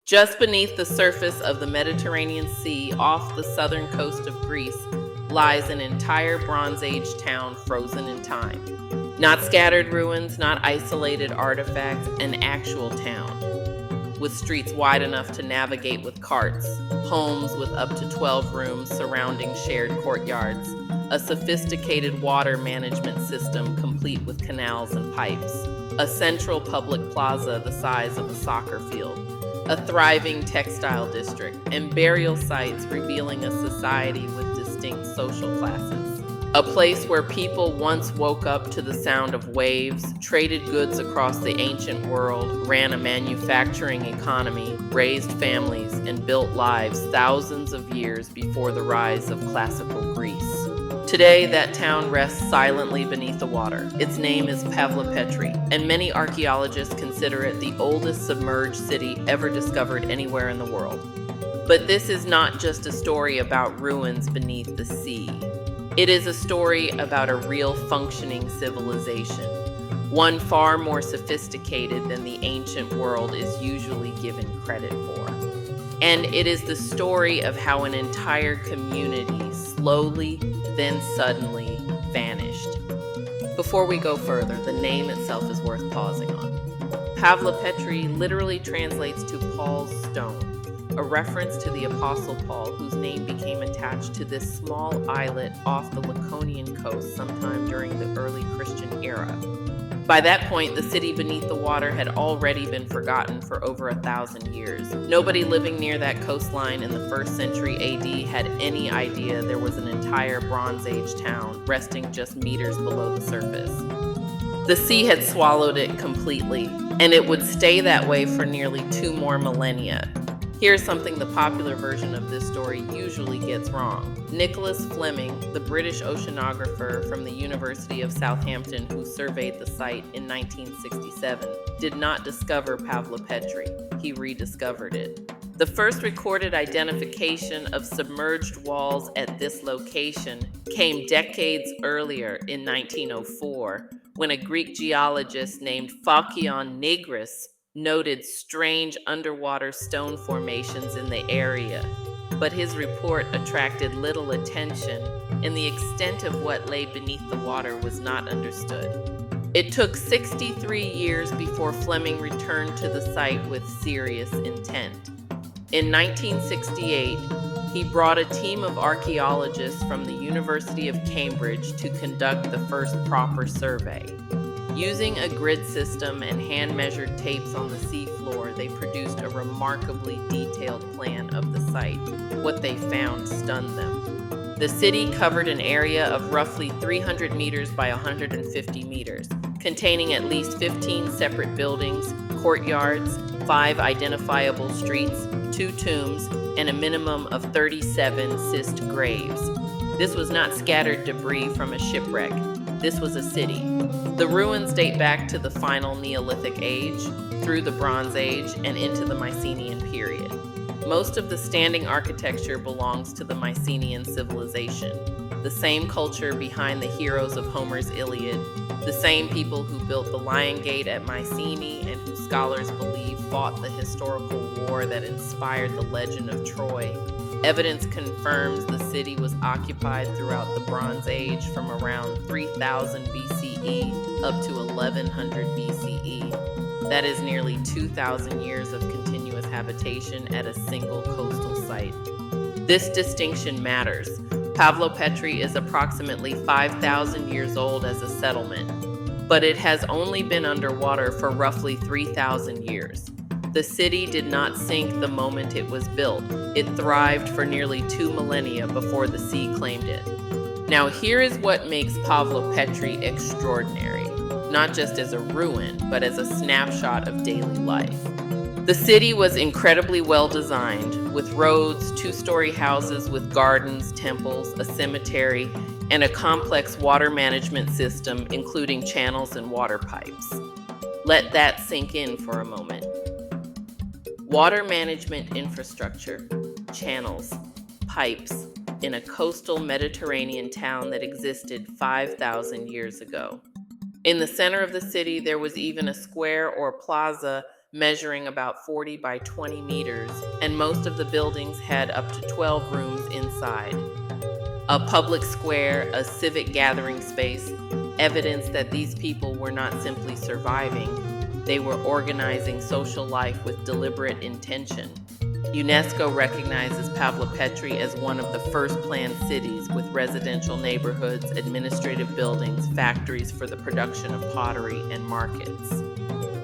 Just beneath the surface of the Mediterranean Sea, off the southern coast of Greece, lies an entire Bronze Age town frozen in time. Not scattered ruins, not isolated artifacts, an actual town. With streets wide enough to navigate with carts, homes with up to 12 rooms surrounding shared courtyards, a sophisticated water management system complete with canals and pipes, a central public plaza the size of a soccer field, a thriving textile district, and burial sites revealing a society with distinct social classes. A place where people once woke up to the sound of waves, traded goods across the ancient world, ran a manufacturing economy, raised families, and built lives thousands of years before the rise of classical Greece. Today, that town rests silently beneath the water. Its name is Pavlopetri, and many archaeologists consider it the oldest submerged city ever discovered anywhere in the world. But this is not just a story about ruins beneath the sea. It is a story about a real functioning civilization, one far more sophisticated than the ancient world is usually given credit for. And it is the story of how an entire community slowly, then suddenly vanished. Before we go further, the name itself is worth pausing on. Pavlopetri literally translates to Paul's stone, a reference to the Apostle Paul, whose name became attached to this small islet off the Laconian coast sometime during the early Christian era. By that point, the city beneath the water had already been forgotten for over 1,000 years. Nobody living near that coastline in the 1st century AD had any idea there was an entire Bronze Age town resting just meters below the surface. The sea had swallowed it completely, and it would stay that way for nearly 2 more millennia. Here's something the popular version of this story usually gets wrong. Nicholas Fleming, the British oceanographer from the University of Southampton who surveyed the site in 1967, did not discover Pavlopetri. He rediscovered it. The first recorded identification of submerged walls at this location came decades earlier in 1904, when a Greek geologist named Phakion Negris noted strange underwater stone formations in the area, but his report attracted little attention, and the extent of what lay beneath the water was not understood. It took 63 years before Fleming returned to the site with serious intent. In 1968, he brought a team of archaeologists from the University of Cambridge to conduct the first proper survey. Using a grid system and hand-measured tapes on the seafloor, they produced a remarkably detailed plan of the site. What they found stunned them. The city covered an area of roughly 300 meters by 150 meters, containing at least 15 separate buildings, courtyards, 5 identifiable streets, 2 tombs, and a minimum of 37 cist graves. This was not scattered debris from a shipwreck. This was a city. The ruins date back to the final Neolithic age, through the Bronze Age, and into the Mycenaean period. Most of the standing architecture belongs to the Mycenaean civilization, the same culture behind the heroes of Homer's Iliad, the same people who built the Lion Gate at Mycenae and who scholars believe fought the historical war that inspired the legend of Troy. Evidence confirms the city was occupied throughout the Bronze Age from around 3000 BCE up to 1100 BCE. That is nearly 2,000 years of continuous habitation at a single coastal site. This distinction matters. Pavlopetri is approximately 5,000 years old as a settlement, but it has only been underwater for roughly 3,000 years. The city did not sink the moment it was built. It thrived for nearly 2 millennia before the sea claimed it. Now here is what makes Pavlopetri extraordinary, not just as a ruin, but as a snapshot of daily life. The city was incredibly well designed, with roads, 2-story houses with gardens, temples, a cemetery, and a complex water management system, including channels and water pipes. Let that sink in for a moment. Water management infrastructure, channels, pipes, in a coastal Mediterranean town that existed 5,000 years ago. In the center of the city, there was even a square or plaza measuring about 40 by 20 meters, and most of the buildings had up to 12 rooms inside. A public square, a civic gathering space, evidence that these people were not simply surviving, they were organizing social life with deliberate intention. UNESCO recognizes Pavlopetri as one of the first planned cities with residential neighborhoods, administrative buildings, factories for the production of pottery, and markets.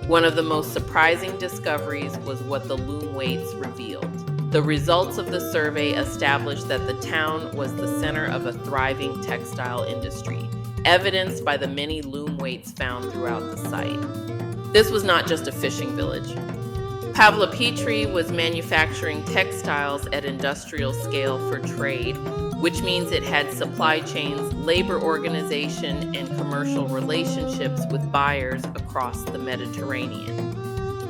One of the most surprising discoveries was what the loom weights revealed. The results of the survey established that the town was the center of a thriving textile industry, evidenced by the many loom weights found throughout the site. This was not just a fishing village. Pavlopetri was manufacturing textiles at industrial scale for trade, which means it had supply chains, labor organization, and commercial relationships with buyers across the Mediterranean.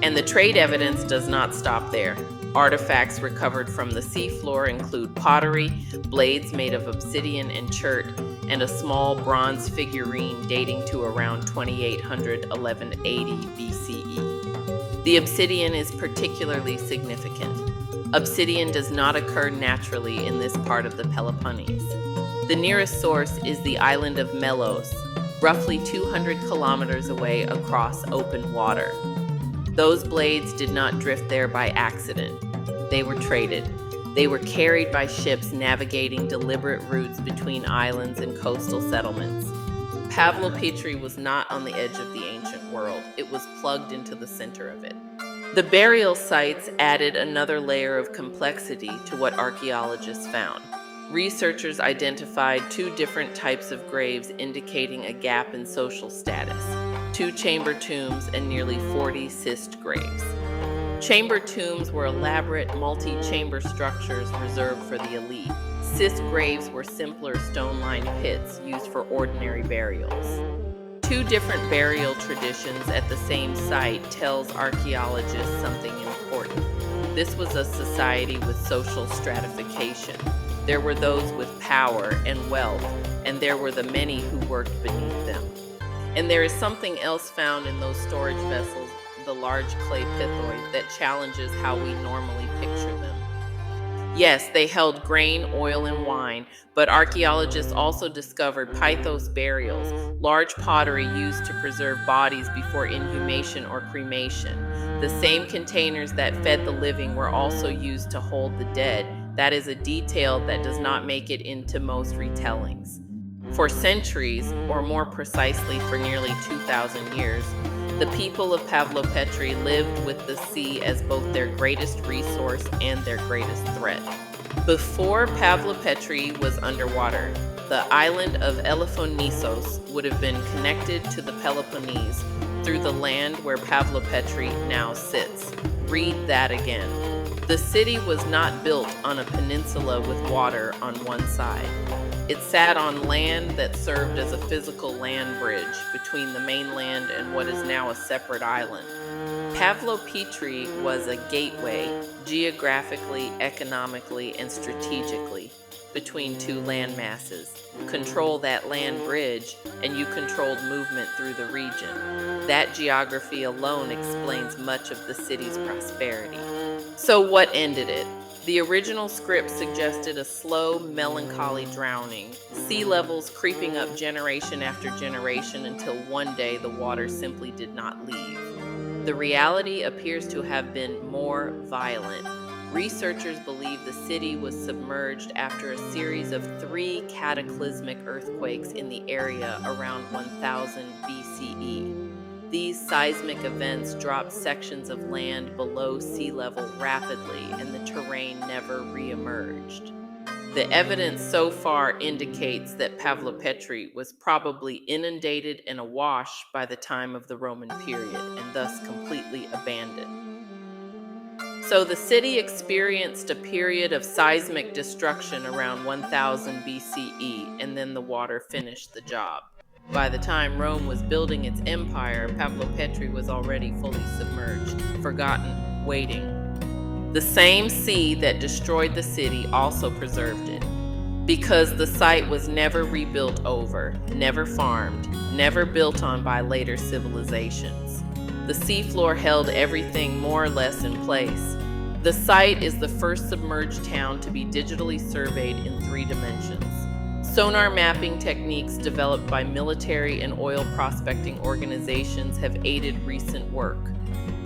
And the trade evidence does not stop there. Artifacts recovered from the seafloor include pottery, blades made of obsidian and chert, and a small bronze figurine dating to around 2800–1180 BCE. The obsidian is particularly significant. Obsidian does not occur naturally in this part of the Peloponnese. The nearest source is the island of Melos, roughly 200 kilometers away across open water. Those blades did not drift there by accident. They were traded. They were carried by ships navigating deliberate routes between islands and coastal settlements. Pavlopetri was not on the edge of the ancient world. It was plugged into the center of it. The burial sites added another layer of complexity to what archaeologists found. Researchers identified two different types of graves indicating a gap in social status: two-chamber tombs and nearly 40 cist graves. Chamber tombs were elaborate multi-chamber structures reserved for the elite. Cist graves were simpler stone-lined pits used for ordinary burials. Two different burial traditions at the same site tells archaeologists something important. This was a society with social stratification. There were those with power and wealth, and there were the many who worked beneath them. And there is something else found in those storage vessels, the large clay pythoid, that challenges how we normally picture them. Yes, they held grain, oil, and wine, but archaeologists also discovered pythos burials, large pottery used to preserve bodies before inhumation or cremation. The same containers that fed the living were also used to hold the dead. That is a detail that does not make it into most retellings. For centuries, or more precisely for nearly 2,000 years, the people of Pavlopetri lived with the sea as both their greatest resource and their greatest threat. Before Pavlopetri was underwater, the island of Elefonisos would have been connected to the Peloponnese through the land where Pavlopetri now sits. Read that again. The city was not built on a peninsula with water on one side. It sat on land that served as a physical land bridge between the mainland and what is now a separate island. Pavlopetri was a gateway, geographically, economically, and strategically, between two land masses. Control that land bridge, and you controlled movement through the region. That geography alone explains much of the city's prosperity. So what ended it? The original script suggested a slow, melancholy drowning, sea levels creeping up generation after generation until one day the water simply did not leave. The reality appears to have been more violent. Researchers believe the city was submerged after a series of 3 cataclysmic earthquakes in the area around 1000 BCE. These seismic events dropped sections of land below sea level rapidly, and the terrain never re-emerged. The evidence so far indicates that Pavlopetri was probably inundated and awash by the time of the Roman period, and thus completely abandoned. So the city experienced a period of seismic destruction around 1000 BCE, and then the water finished the job. By the time Rome was building its empire, Pavlopetri was already fully submerged, forgotten, waiting. The same sea that destroyed the city also preserved it, because the site was never rebuilt over, never farmed, never built on by later civilizations. The seafloor held everything more or less in place. The site is the first submerged town to be digitally surveyed in 3 dimensions. Sonar mapping techniques developed by military and oil prospecting organizations have aided recent work.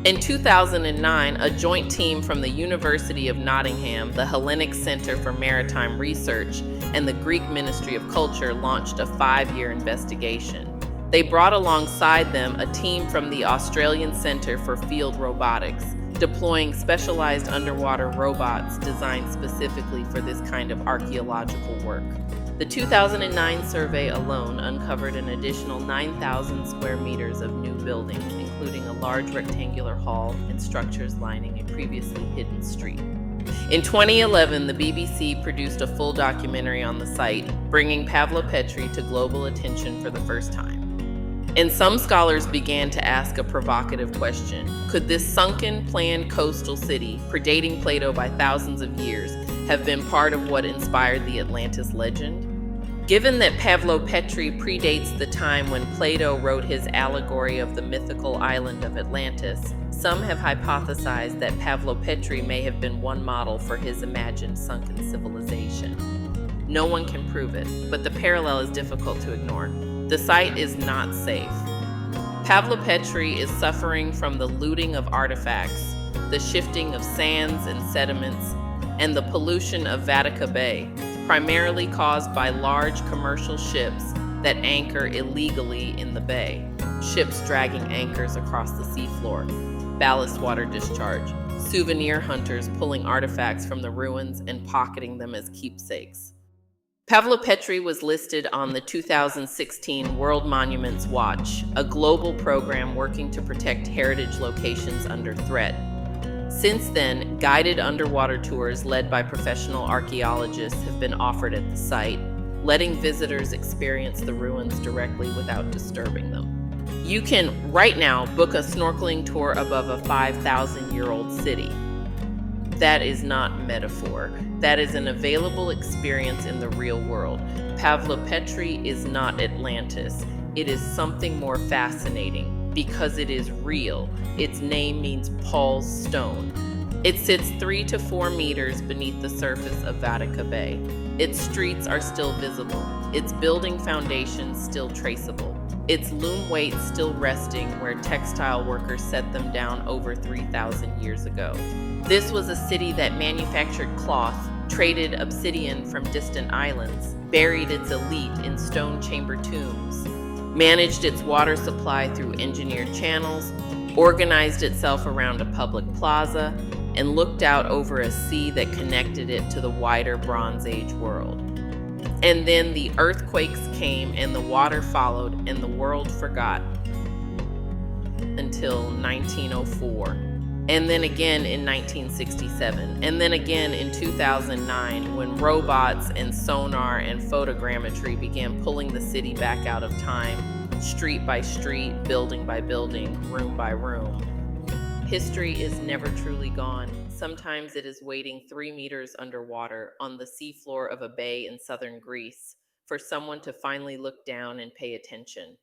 In 2009, a joint team from the University of Nottingham, the Hellenic Center for Maritime Research, and the Greek Ministry of Culture launched a 5-year investigation. They brought alongside them a team from the Australian Centre for Field Robotics, deploying specialized underwater robots designed specifically for this kind of archaeological work. The 2009 survey alone uncovered an additional 9,000 square meters of new buildings, including a large rectangular hall and structures lining a previously hidden street. In 2011, the BBC produced a full documentary on the site, bringing Pavlopetri to global attention for the first time. And some scholars began to ask a provocative question. Could this sunken, planned coastal city, predating Plato by thousands of years, have been part of what inspired the Atlantis legend? Given that Pavlopetri predates the time when Plato wrote his allegory of the mythical island of Atlantis, some have hypothesized that Pavlopetri may have been one model for his imagined sunken civilization. No one can prove it, but the parallel is difficult to ignore. The site is not safe. Pavlopetri is suffering from the looting of artifacts, the shifting of sands and sediments, and the pollution of Vatica Bay, primarily caused by large commercial ships that anchor illegally in the bay. Ships dragging anchors across the seafloor, ballast water discharge, souvenir hunters pulling artifacts from the ruins and pocketing them as keepsakes. Pavlopetri was listed on the 2016 World Monuments Watch, a global program working to protect heritage locations under threat. Since then, guided underwater tours led by professional archaeologists have been offered at the site, letting visitors experience the ruins directly without disturbing them. You can, right now, book a snorkeling tour above a 5,000-year-old city. That is not metaphor. That is an available experience in the real world. Pavlopetri is not Atlantis. It is something more fascinating because it is real. Its name means Paul's Stone. It sits 3 to 4 meters beneath the surface of Vatica Bay. Its streets are still visible. Its building foundations still traceable. Its loom weights still resting where textile workers set them down over 3,000 years ago. This was a city that manufactured cloth, traded obsidian from distant islands, buried its elite in stone chamber tombs, managed its water supply through engineered channels, organized itself around a public plaza, and looked out over a sea that connected it to the wider Bronze Age world. And then the earthquakes came and the water followed and the world forgot until 1904. And then again in 1967. And then again in 2009 when robots and sonar and photogrammetry began pulling the city back out of time, street by street, building by building, room by room. History is never truly gone. Sometimes it is waiting 3 meters underwater on the seafloor of a bay in southern Greece for someone to finally look down and pay attention.